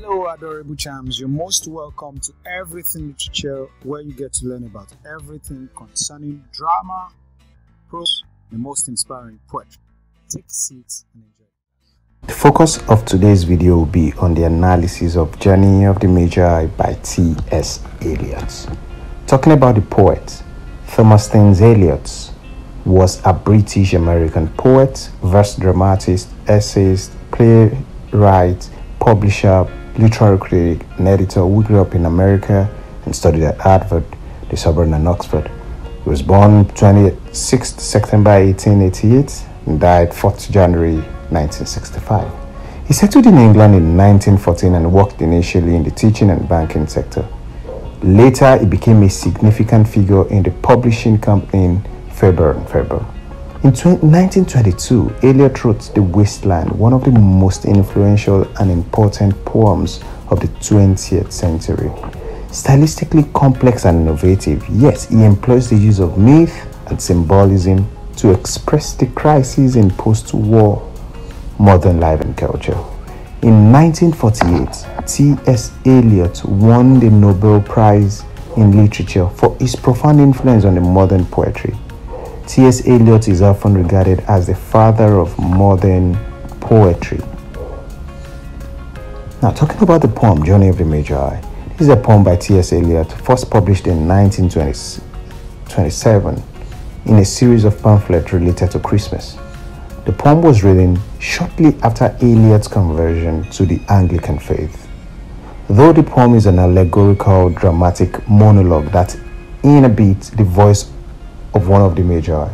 Hello, adorable charms. You're most welcome to Everything Literature, where you get to learn about everything concerning drama, prose, the most inspiring poetry. Take a seat and enjoy. The focus of today's video will be on the analysis of Journey of the Magi by T.S. Eliot. Talking about the poet, Eliot was a British-American poet, verse dramatist, essayist, playwright, publisher, literary critic, and editor who grew up in America and studied at Harvard, the Sorbonne, and Oxford. He was born 26 September 1888 and died 4th January 1965. He settled in England in 1914 and worked initially in the teaching and banking sector. Later, he became a significant figure in the publishing company Faber and Faber. In 1922, Eliot wrote The Wasteland, one of the most influential and important poems of the 20th century. Stylistically complex and innovative, yes, he employs the use of myth and symbolism to express the crises in post-war modern life and culture. In 1948, T.S. Eliot won the Nobel Prize in Literature for his profound influence on the modern poetry. T.S. Eliot is often regarded as the father of modern poetry. Now, talking about the poem Journey of the Magi, this is a poem by T.S. Eliot, first published in 1927 in a series of pamphlets related to Christmas. The poem was written shortly after Eliot's conversion to the Anglican faith. Though the poem is an allegorical dramatic monologue that inhabits the voice of one of the Magi,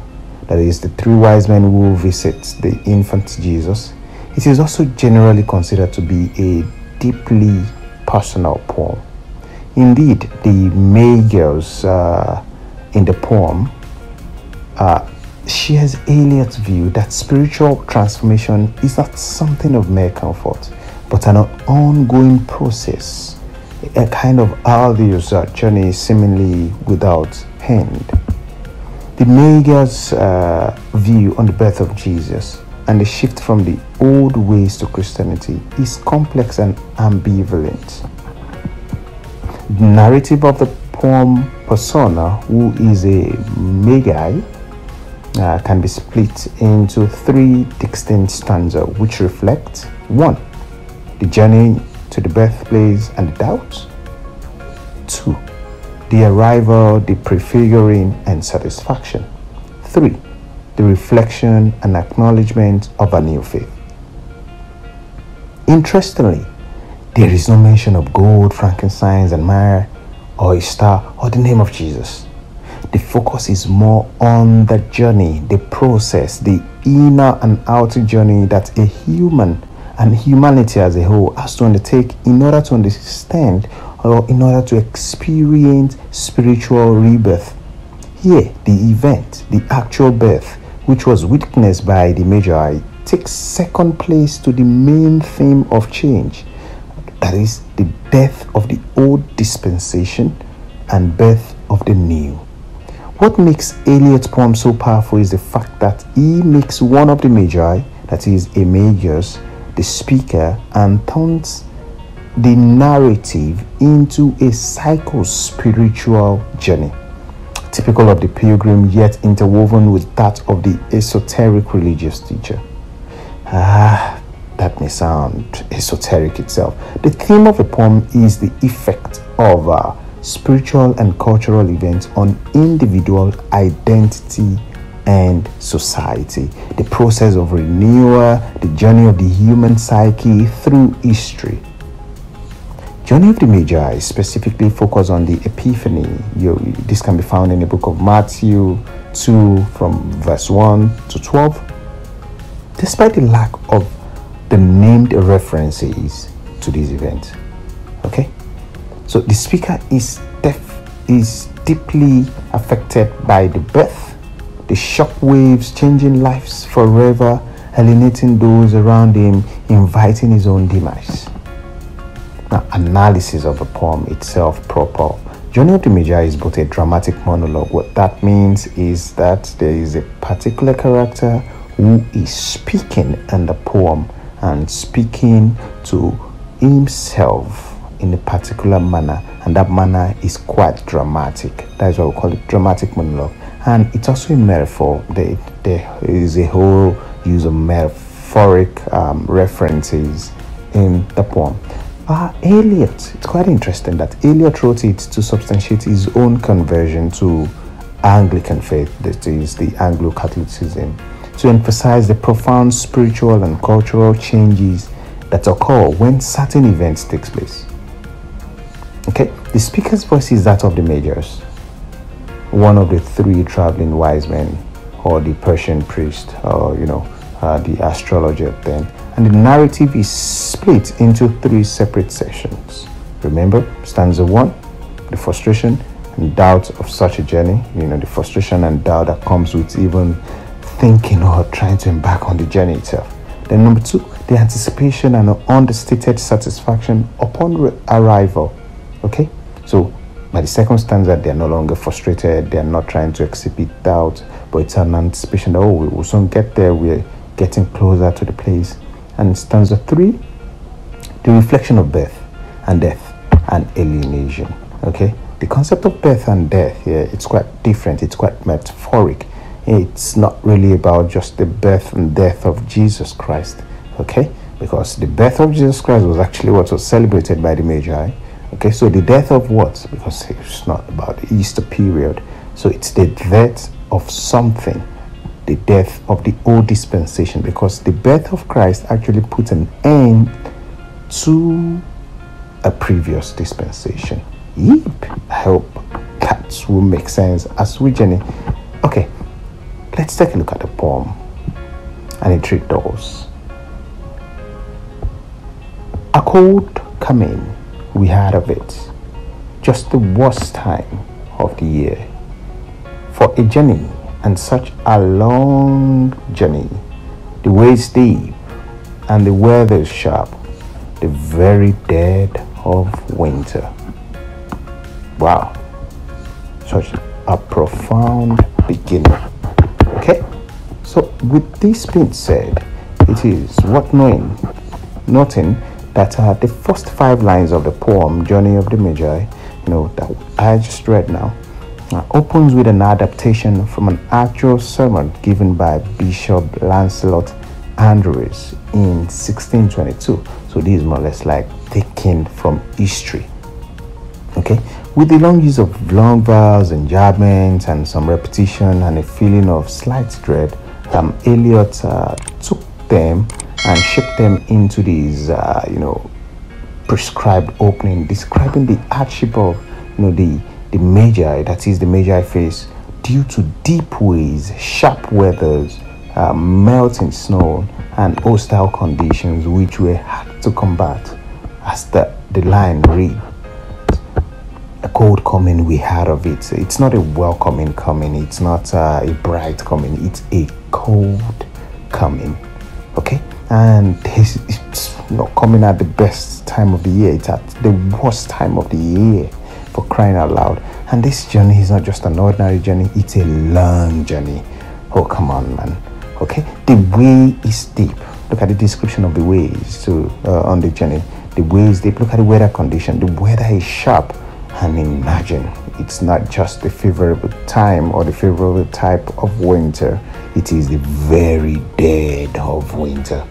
that is, the three wise men who visit the infant Jesus, it is also generally considered to be a deeply personal poem. Indeed, the Magi in the poem shares Eliot's view that spiritual transformation is not something of mere comfort, but an ongoing process, a kind of arduous journey seemingly without end. The Magi's view on the birth of Jesus and the shift from the old ways to Christianity is complex and ambivalent. The narrative of the poem persona, who is a Magi, can be split into three distinct stanzas which reflect: 1. The journey to the birthplace and the doubt. 2. The arrival, the prefiguring, and satisfaction. 3. The reflection and acknowledgement of a new faith. Interestingly, there is no mention of gold, frankincense, and myrrh, or a star, or the name of Jesus. The focus is more on the journey, the process, the inner and outer journey that a human and humanity as a whole has to undertake in order to understand or in order to experience spiritual rebirth. Here, the event, the actual birth, which was witnessed by the Magi, takes second place to the main theme of change, that is, the death of the old dispensation and birth of the new. What makes Eliot's poem so powerful is the fact that he makes one of the Magi, that is, a Magus, the speaker, and turns the narrative into a pyscho-spiritual journey, typical of the pilgrim, yet interwoven with that of the esoteric religious teacher. That may sound esoteric itself. The theme of the poem is the effect of spiritual and cultural events on individual identity and society, the process of renewal, the journey of the human psyche through history. Journey of the Magi specifically focus on the Epiphany. This can be found in the book of Matthew 2 from verse 1 to 12. Despite the lack of the named references to this event, okay? So the speaker is deeply affected by the birth, the shock waves changing lives forever, alienating those around him, inviting his own demise. Now, analysis of the poem itself proper. Journey of the Magi is both a dramatic monologue. What that means is that there is a particular character who is speaking in the poem and speaking to himself in a particular manner, and that manner is quite dramatic. That is why we call it dramatic monologue. And it's also a metaphor. There is a whole use of metaphoric references in the poem. Eliot, it's quite interesting that Eliot wrote it to substantiate his own conversion to Anglican faith, that is the Anglo-Catholicism, to emphasize the profound spiritual and cultural changes that occur when certain events take place. Okay, the speaker's voice is that of the Magi's, one of the three traveling wise men, or the Persian priest, or the astrologer then. And the narrative is split into three separate sections. Remember, stanza 1, the frustration and doubt of such a journey, the frustration and doubt that comes with even thinking or trying to embark on the journey itself. Then number 2, the anticipation and understated satisfaction upon arrival. Okay, so by the second stanza, they are no longer frustrated, they are not trying to exhibit doubt, but it's an anticipation that, we will soon get there, we're getting closer to the place. And stanza 3, the reflection of birth and death and alienation. Okay, the concept of birth and death here, it's quite different, it's quite metaphoric. It's not really about just the birth and death of Jesus Christ. Okay, because the birth of Jesus Christ was actually what was celebrated by the Magi. Okay, so the death of what? Because it's not about the Easter period. So it's the death of something, the death of the old dispensation, because the birth of Christ actually put an end to a previous dispensation. Yep, I hope that will make sense as we journey. Okay, let's take a look at the poem, and it reads thus. A cold coming, we heard of it, just the worst time of the year for a journey, and such a long journey. The way is deep and the weather is sharp, the very dead of winter. Wow, such a profound beginning. Okay, so with this being said, it is worth noting that the first 5 lines of the poem Journey of the Magi, that I just read now, opens with an adaptation from an actual sermon given by Bishop Lancelot Andrews in 1622. So this is more or less like taken from history. Okay, with the long use of long vowels and enjambments and some repetition and a feeling of slight dread, Eliot took them and shaped them into these prescribed opening, describing the hardship of the Magi, that is the Magi face, due to deep waves, sharp weathers, melting snow, and hostile conditions which were hard to combat. As the line reads, a cold coming, we heard of it. It's not a welcoming coming, it's not a bright coming, it's a cold coming. Okay, and it's not coming at the best time of the year, it's at the worst time of the year, for crying out loud. And this journey is not just an ordinary journey, it's a long journey. Oh, come on, man. Okay, the way is deep. Look at the description of the ways on the journey. The way is deep. Look at the weather condition. The weather is sharp. And imagine, it's not just the favorable time or the favorable type of winter, it is the very dead of winter.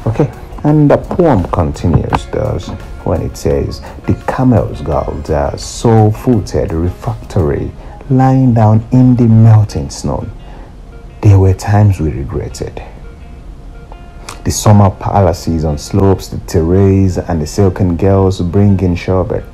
Okay, and the poem continues thus when it says, the camels galled are sore-footed, refractory, lying down in the melting snow. There were times we regretted. The summer palaces on slopes, the terrace, and the silken girls bringing sherbet.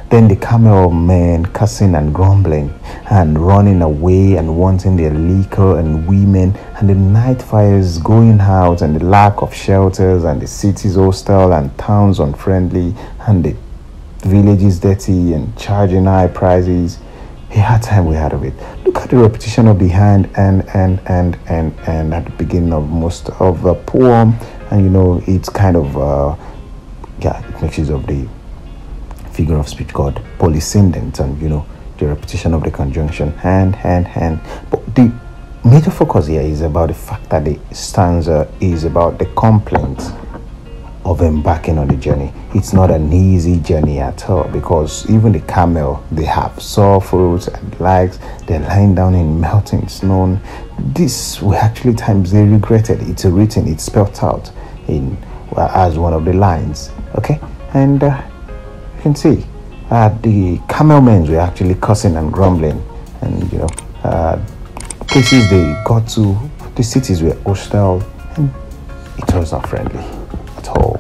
Then the camel men cussing and grumbling and running away and wanting their liquor and women, and the night fires going out and the lack of shelters and the cities hostile and towns unfriendly and the villages dirty and charging high prices. A hard time we had of it. Look at the repetition of the hand and at the beginning of most of the poem, and it's kind of it makes use of the figure of speech called polyscendent, and the repetition of the conjunction hand. But the major focus here is about the fact that the stanza is about the complaint of embarking on the journey. It's not an easy journey at all, because even the camel, they have sore fruits and likes. They're lying down in melting snow. This were actually times they regretted. It's written, it's spelled out in as one of the lines. Okay, and you can see the camel men were actually cursing and grumbling, and places they got to, the cities were hostile, and it was not friendly at all.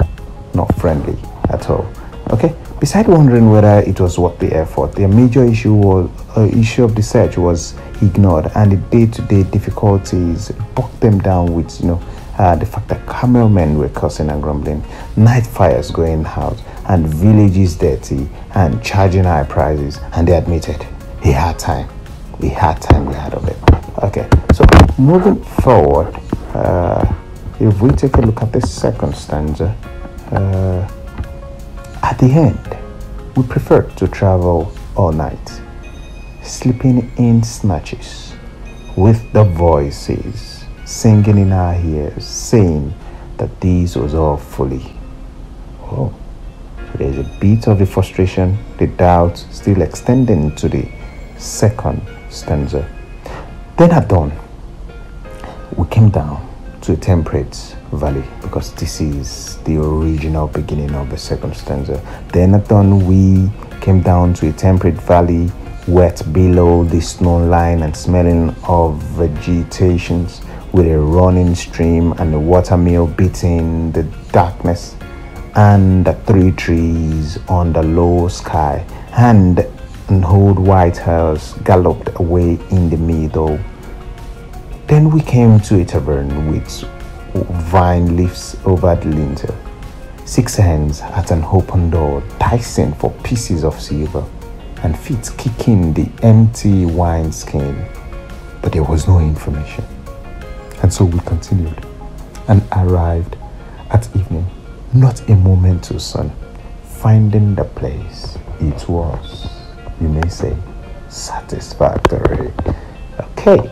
Not friendly at all. Okay, beside wondering whether it was worth the effort, their major issue of the search was ignored, and the day-to-day difficulties bogged them down with the fact that camel men were cursing and grumbling, night fires going out, and villages dirty and charging high prices. And they admitted he had time. We had time, we had of it. Okay, so moving forward, if we take a look at the second stanza, at the end, we prefer to travel all night, sleeping in snatches, with the voices singing in our ears, saying that this was all folly. Oh, so there's a bit of the frustration, the doubt still extending to the second stanza. Then at dawn, we came down to a temperate valley, because this is the original beginning of the second stanza. Then at dawn, we came down to a temperate valley, wet below the snow line and smelling of vegetations, with a running stream and a watermill beating the darkness, and the 3 trees on the low sky, and an old white horse galloped away in the meadow. Then we came to a tavern with vine leaves over the lintel, 6 hands at an open door, dicing for pieces of silver, and feet kicking the empty wineskin. But there was no information. And so we continued and arrived at evening, not a moment too soon, finding the place. It was, you may say, satisfactory. Okay.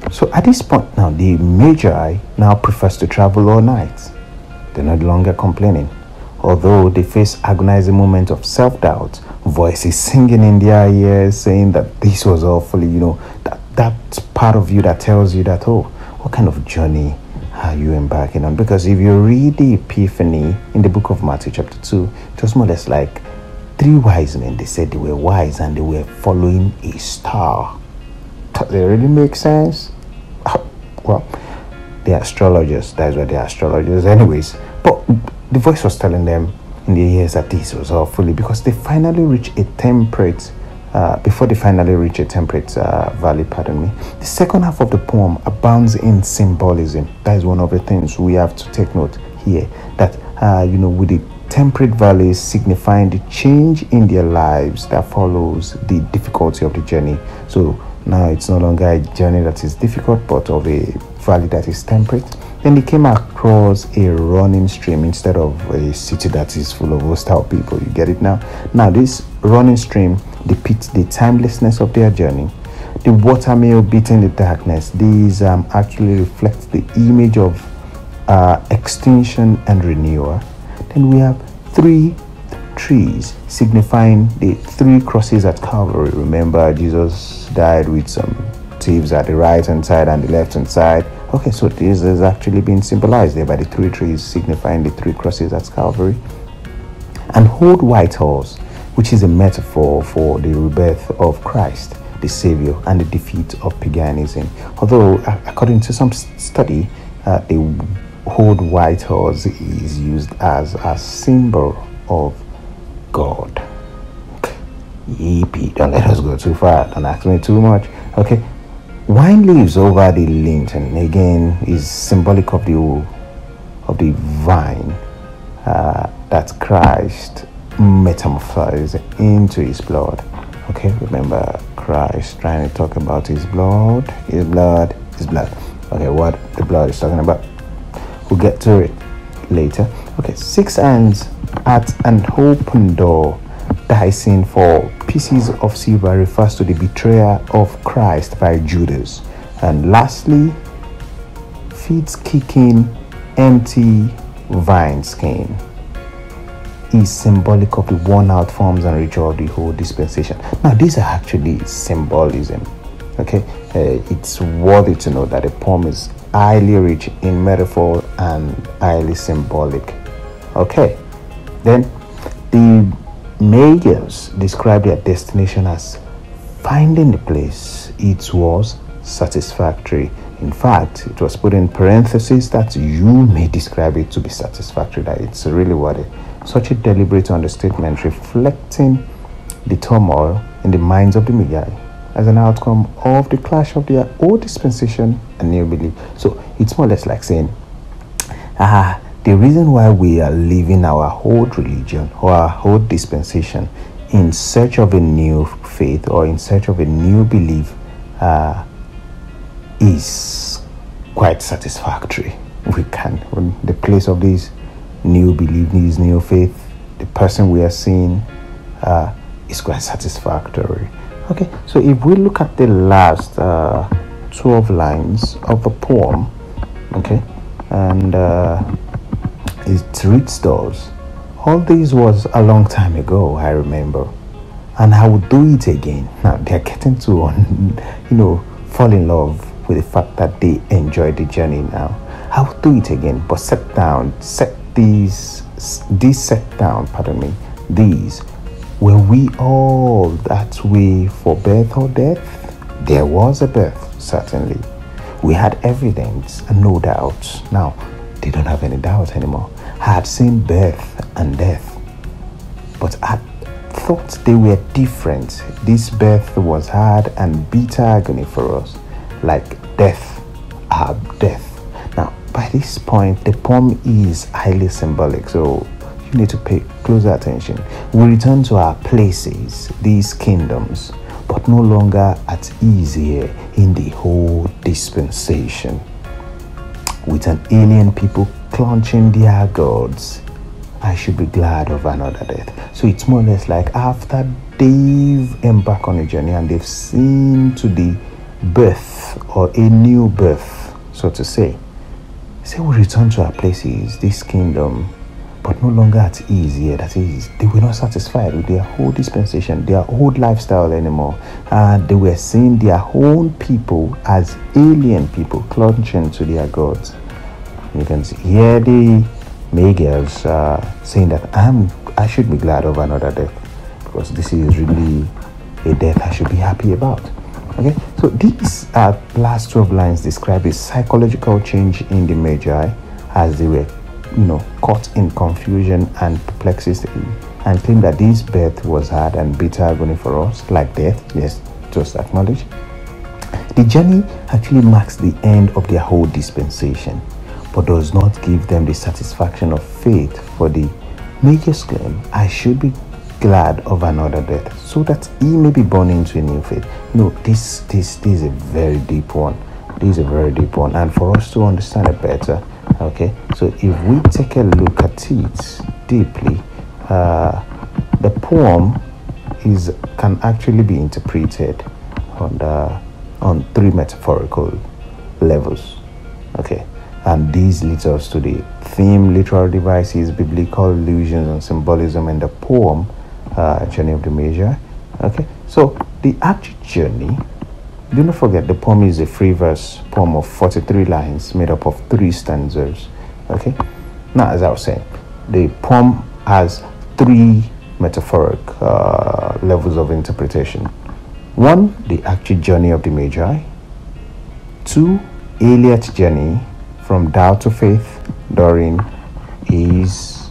So at this point now, the Magi now prefers to travel all night. They're no longer complaining. Although they face agonizing moments of self-doubt, voices singing in their ears saying that this was awfully, that part of you that tells you that, oh, what kind of journey are you embarking on? Because if you read the Epiphany in the book of Matthew chapter 2, it was more or less like 3 wise men. They said they were wise and they were following a star. Does it really make sense? Well, they are astrologers. That's why they are astrologers anyways. But the voice was telling them in their ears that this was all fully, because they finally reached a temperate, before they finally reach a temperate valley, the second half of the poem abounds in symbolism. That is one of the things we have to take note here, that, with the temperate valleys signifying the change in their lives that follows the difficulty of the journey. So now it's no longer a journey that is difficult, but of a valley that is temperate. Then they came across a running stream instead of a city that is full of hostile people. You get it now? Now this running stream depicts the timelessness of their journey. The watermill beating the darkness. These actually reflect the image of extinction and renewal. Then we have 3 trees signifying the 3 crosses at Calvary. Remember, Jesus died with some thieves at the right hand side and the left hand side. Okay, so this is actually being symbolized there by the 3 trees signifying the 3 crosses at Calvary. An old white horse, which is a metaphor for the rebirth of Christ, the Savior, and the defeat of paganism. Although, according to some study, the old white horse is used as a symbol of God. Yippee, don't let us go too far. Don't ask me too much. Okay. Wine leaves over the lintel again is symbolic of the vine that Christ metamorphosed into his blood. Okay, remember Christ trying to talk about his blood, his blood, his blood. Okay, what the blood is talking about, we'll get to it later. Okay, 6 hands at an open door, dicing for pieces of silver refers to the betrayal of Christ by Judas. And lastly, feet kicking empty vine skin is symbolic of the worn-out forms and ritual of the whole dispensation. Now, these are actually symbolism. Okay, it's worthy to know that the poem is highly rich in metaphor and highly symbolic. Okay, then the Magi's describe their destination as finding the place. It was satisfactory. In fact, it was put in parentheses that you may describe it to be satisfactory, that it's really worthy. Such a deliberate understatement reflecting the turmoil in the minds of the Magi as an outcome of the clash of their old dispensation and new belief. So it's more or less like saying, the reason why we are leaving our old religion or our old dispensation in search of a new faith or in search of a new belief is quite satisfactory. We can, in the place of this new belief, this new faith, the person we are seeing is quite satisfactory. Okay, so if we look at the last 12 lines of the poem, okay, and it reads those: all this was a long time ago, I remember, and I would do it again. Now they're getting to fall in love with the fact that they enjoy the journey now. I would do it again, but these were we all that way for birth or death? There was a birth, certainly. We had evidence and no doubt. Now they don't have any doubt anymore. I had seen birth and death, but I thought they were different. This birth was hard and bitter agony for us, like death, our death. Now, by this point, the poem is highly symbolic, so you need to pay closer attention. We return to our places, these kingdoms, but no longer at ease here in the whole dispensation, with an alien people clutching their gods. I should be glad of another death. So it's more or less like after they've embarked on a journey and they've seen to the birth or a new birth, so to say, we return to our places, this kingdom, but no longer at ease here. That is, they were not satisfied with their whole dispensation, their old lifestyle anymore. They were seeing their own people as alien people clutching to their gods. You can see here the Magi's saying that I should be glad of another death, because this is really a death I should be happy about. Okay, so these last 12 lines describe a psychological change in the Magi as they were caught in confusion and perplexity, and claim that this birth was hard and bitter agony for us, like death. Yes, just acknowledge. The journey actually marks the end of their whole dispensation, but does not give them the satisfaction of faith. For the Magi's claim, I should be glad of another death, so that he may be born into a new faith. This is a very deep one. This is a very deep one, and for us to understand it better, okay, so if we take a look at it deeply, the poem can actually be interpreted on three metaphorical levels. Okay, and these leads us to the theme, literal devices, biblical allusions, and symbolism in the poem Journey of the Magi. Okay, so the actual journey, do not forget the poem is a free verse poem of 43 lines made up of 3 stanzas. Okay, now as I was saying, the poem has 3 metaphoric levels of interpretation. 1, the actual journey of the Magi. 2, Eliot's journey from doubt to faith during his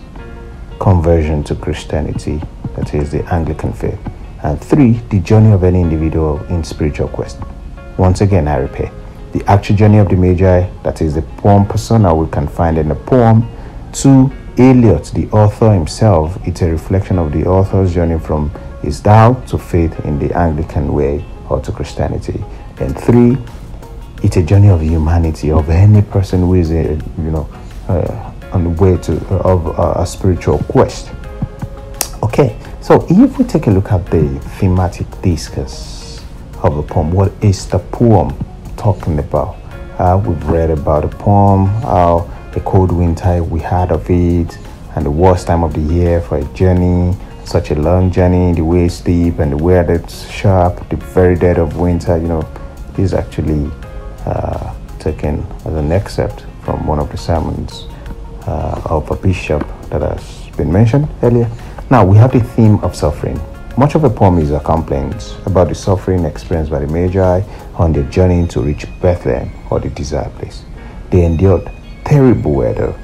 conversion to Christianity, that is the Anglican faith. And 3, the journey of any individual in spiritual quest. Once again, I repeat, the actual journey of the Magi, that is the poem persona we can find in the poem. 2, Eliot, the author himself, it's a reflection of the author's journey from his doubt to faith in the Anglican way or to Christianity. And 3, it's a journey of humanity, of any person who is on the way to a spiritual quest. Okay, so if we take a look at the thematic discourse of the poem, what is the poem talking about? We've read about the poem, how a cold winter, we heard of it, and the worst time of the year for a journey, such a long journey, the way it's steep and the weather it's sharp, the very dead of winter. This is actually taken as an excerpt from one of the sermons of a bishop that has been mentioned earlier. Now we have the theme of suffering. Much of the poem is a complaint about the suffering experienced by the Magi on their journey to reach Bethlehem, or the desired place. They endured terrible weather,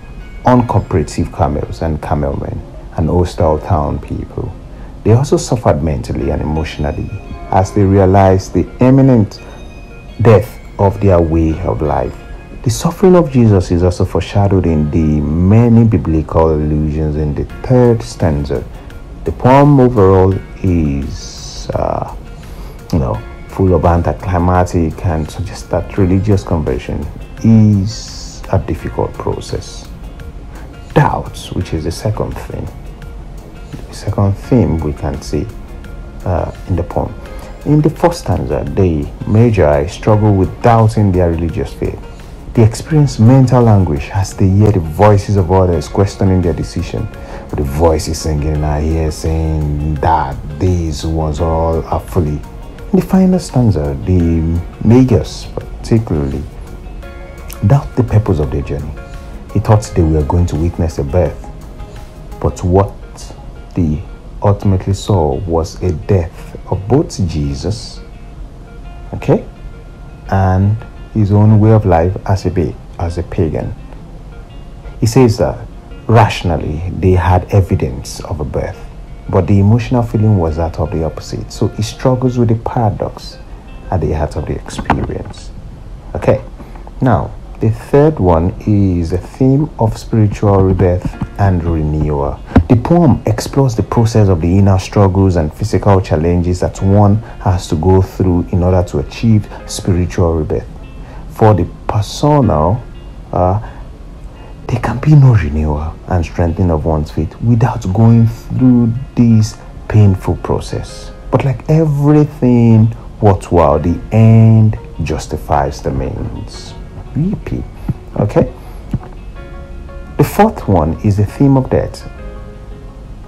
uncooperative camels and camelmen, and hostile town people. They also suffered mentally and emotionally as they realized the imminent death of their way of life. The suffering of Jesus is also foreshadowed in the many biblical allusions in the third stanza. The poem overall is, full of anticlimactic and suggests that religious conversion is a difficult process. Doubts, which is the second theme. The second theme we can see in the poem. In the first stanza, the Magi struggle with doubting their religious faith. They experience mental anguish as they hear the voices of others questioning their decision. The voices singing in our ears saying that these ones all are fully. In the final stanza, the Magi particularly doubt the purpose of their journey. He thought they were going to witness a birth, but what they ultimately saw was a death of both Jesus, and his own way of life as a pagan. He says that rationally they had evidence of a birth, but the emotional feeling was that of the opposite. So he struggles with the paradox at the heart of the experience. Now the third one is a theme of spiritual rebirth and renewal. The poem explores the process of the inner struggles and physical challenges that one has to go through in order to achieve spiritual rebirth. For the personal, there can be no renewal and strengthening of one's faith without going through this painful process. But like everything worthwhile, the end justifies the means. Repeat. The fourth one is the theme of death.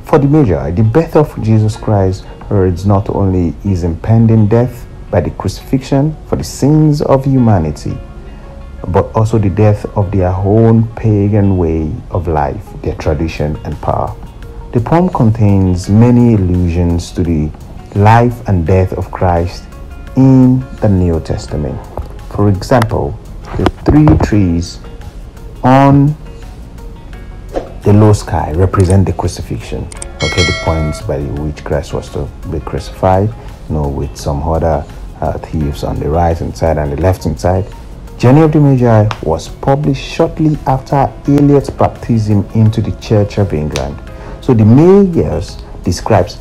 For the Magi, the birth of Jesus Christ heralds not only his impending death by the crucifixion for the sins of humanity, but also the death of their own pagan way of life, their tradition and power. The poem contains many allusions to the life and death of Christ in the New Testament. For example, the three trees on the low sky represent the crucifixion. The points by which Christ was to be crucified, with some other thieves on the right hand side and the left hand side. Journey of the Magi was published shortly after Eliot's baptism into the Church of England. So the Magi describes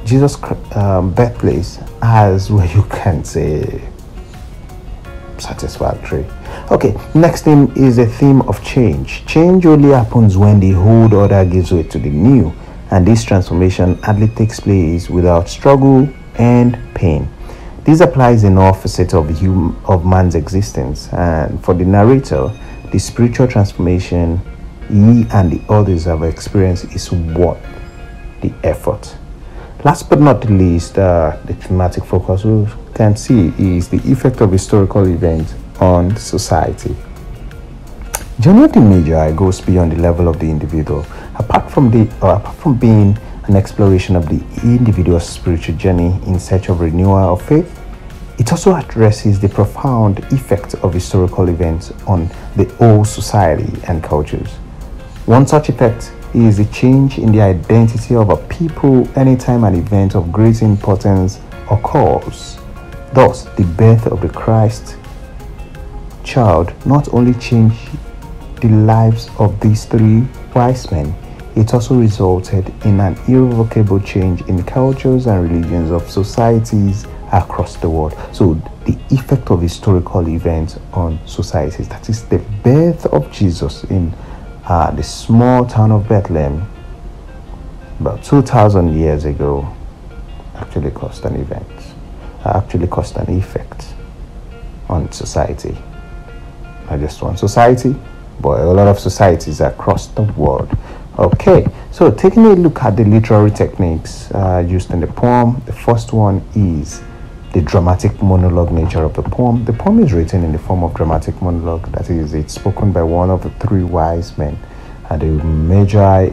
Jesus' birthplace as where you can say satisfactory. Next theme is a theme of change. Change only happens when the old order gives way to the new, and this transformation hardly takes place without struggle and pain. This applies in all facets of man's existence, and for the narrator, the spiritual transformation he and the others have experienced is worth the effort. Last but not least, the thematic focus we can see is the effect of historical events on society. Journey of the Magi goes beyond the level of the individual. Apart from being an exploration of the individual's spiritual journey in search of renewal of faith, it also addresses the profound effect of historical events on the whole society and cultures. One such effect is a change in the identity of a people anytime an event of great importance occurs. Thus, the birth of the Christ child not only changed the lives of these three wise men, it also resulted in an irrevocable change in cultures and religions of societies across the world. So the effect of historical events on societies, that is the birth of Jesus in the small town of Bethlehem about 2,000 years ago, actually caused an effect on society. Not just one society, but a lot of societies across the world. Okay, so taking a look at the literary techniques used in the poem, the first one is the dramatic monologue nature of the poem. The poem is written in the form of dramatic monologue, that is, it's spoken by one of the three wise men. And the Magi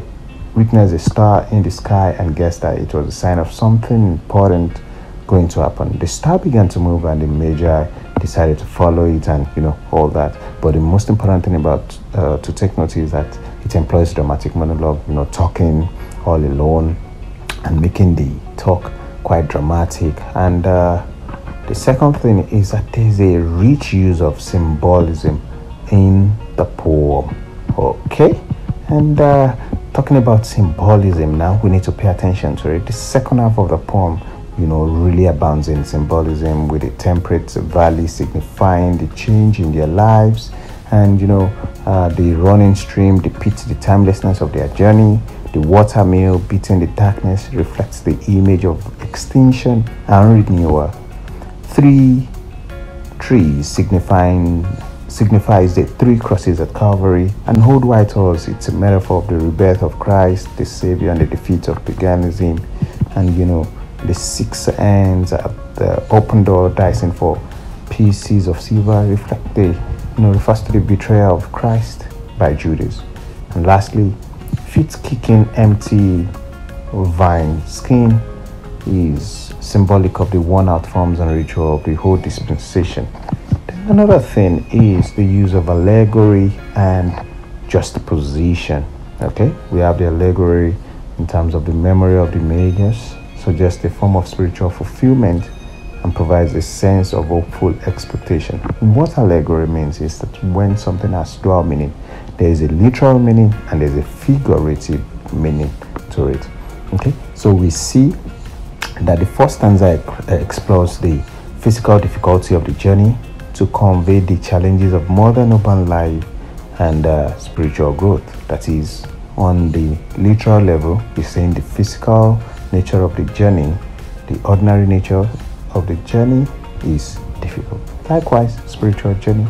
witnessed a star in the sky and guessed that it was a sign of something important going to happen. The star began to move and the Magi decided to follow it, and all that. But the most important thing about to take note is that it employs dramatic monologue, talking all alone and making the talk quite dramatic. And the second thing is that there's a rich use of symbolism in the poem. Okay, and talking about symbolism now, we need to pay attention to it. The second half of the poem really abounds in symbolism, with the temperate valley signifying the change in their lives, and the running stream depicts the timelessness of their journey. The watermill beating the darkness reflects the image of extinction and renewal. 3 trees signifies the 3 crosses at Calvary, and old white horse, it's a metaphor of the rebirth of Christ, the Savior, and the defeat of paganism. And the 6 hands at the open door dicing for pieces of silver refers to the betrayal of Christ by Judas. And lastly, feet kicking empty vine skin is symbolic of the worn out forms and ritual of the whole dispensation. Then another thing is the use of allegory and juxtaposition. Okay, we have the allegory in terms of the memory of the Magus, suggests a form of spiritual fulfillment and provides a sense of hopeful expectation. What allegory means is that when something has dual meaning, there is a literal meaning and there's a figurative meaning to it. Okay, so we see that the first stanza explores the physical difficulty of the journey to convey the challenges of modern urban life and spiritual growth. That is, on the literal level, we're saying the physical nature of the journey, the ordinary nature of the journey is difficult. Likewise, spiritual journey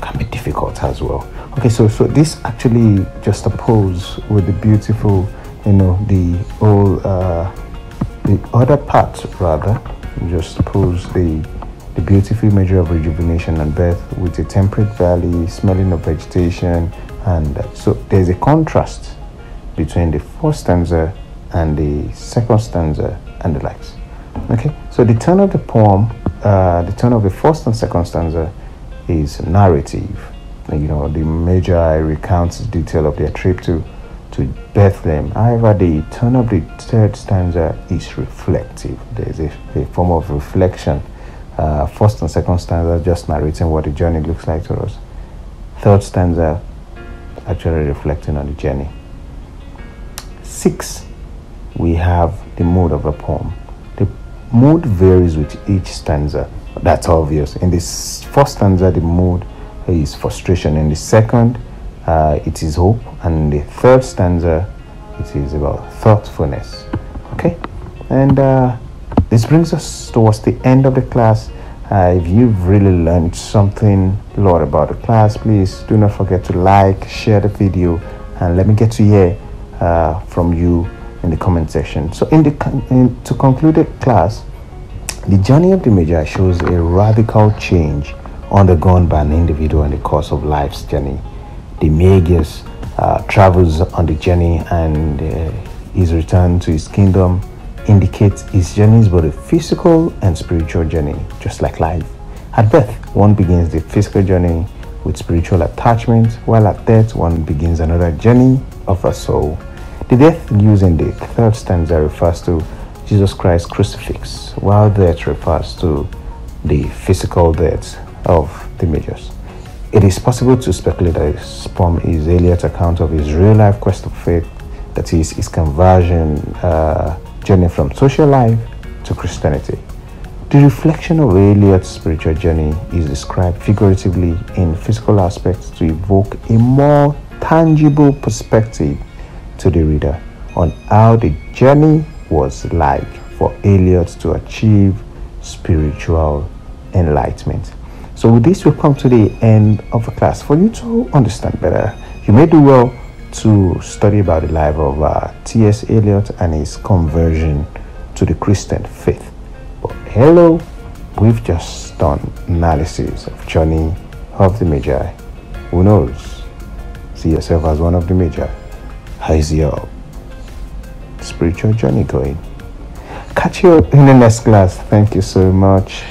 can be difficult as well. Okay, so this actually juxtaposes with the beautiful, the whole the other part rather juxtapose the beautiful imagery of rejuvenation and birth with a temperate valley, smelling of vegetation, and so there's a contrast between the first stanza and the second stanza and the likes. Okay, so the tone of the poem, the tone of the first and second stanza is narrative. The Magi recounts the detail of their trip to Bethlehem. However, the tone of the third stanza is reflective. There's a form of reflection. First and second stanza just narrating what the journey looks like to us. Third stanza actually reflecting on the journey. 6, we have the mood of the poem. The mood varies with each stanza. That's obvious. In this first stanza, the mood is frustration. In the second, it is hope. And in the third stanza, it is about thoughtfulness. Okay, and this brings us towards the end of the class. If you've really learned something a lot about the class, please do not forget to like, share the video, and let me get to hear from you in the comment section. So to conclude the class, the journey of the Magi shows a radical change undergone by an individual in the course of life's journey. The Magus travels on the journey, and his return to his kingdom indicates his journey is both a physical and spiritual journey, just like life. At birth, one begins the physical journey with spiritual attachment, while at death, one begins another journey of a soul. The death used in the third stanza refers to Jesus Christ's crucifix, while death refers to the physical death of the Magus. It is possible to speculate that this poem is Eliot's account of his real-life quest of faith, that is, his conversion journey from social life to Christianity. The reflection of Eliot's spiritual journey is described figuratively in physical aspects to evoke a more tangible perspective to the reader on how the journey was like for Eliot to achieve spiritual enlightenment. So with this, we'll come to the end of the class. For you to understand better, you may do well to study about the life of T.S. Eliot and his conversion to the Christian faith. But hello, we've just done analysis of Journey of the Magi. Who knows? See yourself as one of the Magi. How is your spiritual journey going? Catch you in the next class. Thank you so much.